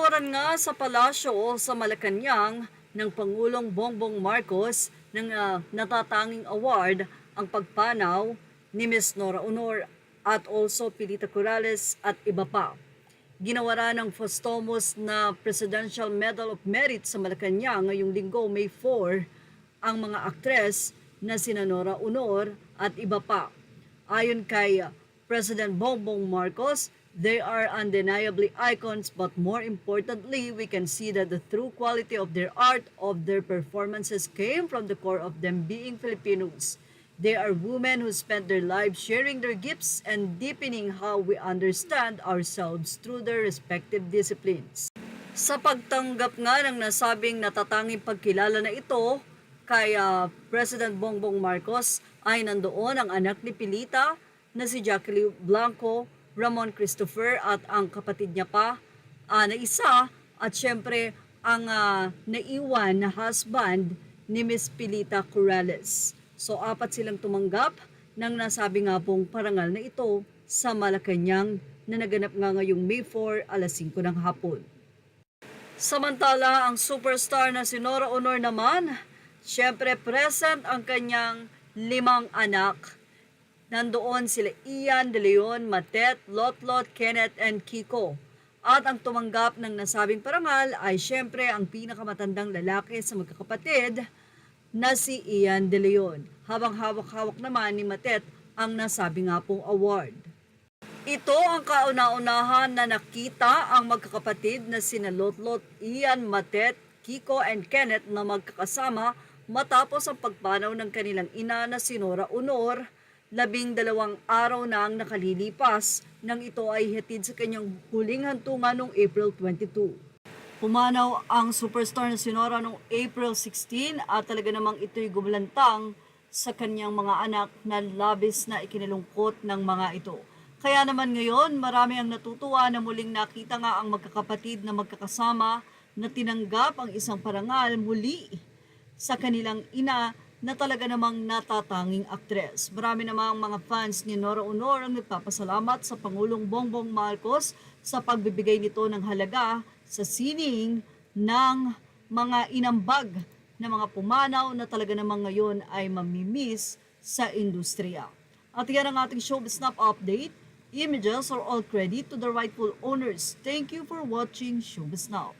Ginawaran nga sa palasyo sa Malacanang ng Pangulong Bongbong Marcos ng natatanging award ang pagpanaw ni Ms. Nora Honor at also Pilita Corrales at iba pa. Ginawaran ng Fostomos na Presidential Medal of Merit sa Malacanang ngayong linggo May 4 ang mga aktres na sina Nora Honor at iba pa. Ayon kay President Bongbong Marcos, they are undeniably icons, but more importantly, we can see that the true quality of their art, of their performances came from the core of them being Filipinos. They are women who spent their lives sharing their gifts and deepening how we understand ourselves through their respective disciplines. Sa pagtanggap nga ng nasabing natatanging pagkilala na ito kay President Bongbong Marcos ay nandoon ang anak ni Pilita na si Jacqueline Blanco, Ramon Christopher at ang kapatid niya pa na isa at syempre ang naiwan na husband ni Miss Pilita Corrales. So apat silang tumanggap ng nasabi nga pong parangal na ito sa Malacanang na naganap nga ngayong May 4 alas 5 ng hapon. Samantala ang superstar na si Nora Honor naman, syempre present ang kanyang 5 anak. Nandoon sila Ian De Leon, Matet, Lotlot, Kenneth, and Kiko. At ang tumanggap ng nasabing parangal ay syempre ang pinakamatandang lalaki sa magkakapatid na si Ian De Leon. Habang hawak-hawak naman ni Matet ang nasabi nga pong award. Ito ang kauna-unahan na nakita ang magkakapatid na sina Lotlot, Ian, Matet, Kiko, and Kenneth na magkakasama matapos ang pagpanaw ng kanilang ina na si Nora Honor. 12 araw na ang nakalilipas nang ito ay hatid sa kanyang huling hantungan noong April 22. Pumanaw ang superstar na si Nora noong April 16 at talaga namang ito'y gumulantang sa kanyang mga anak na labis na ikinalungkot ng mga ito. Kaya naman ngayon, marami ang natutuwa na muling nakita nga ang magkakapatid na magkakasama na tinanggap ang isang parangal muli sa kanilang ina na talaga namang natatanging aktres. Marami namang mga fans ni Nora Honor ang nagpapasalamat sa Pangulong Bongbong Marcos sa pagbibigay nito ng halaga sa sining ng mga inambag na mga pumanaw na talaga namang ngayon ay mamimiss sa industriya. At yan ang ating Showbiz Snap update. Images are all credit to the rightful owners. Thank you for watching Showbiz Now.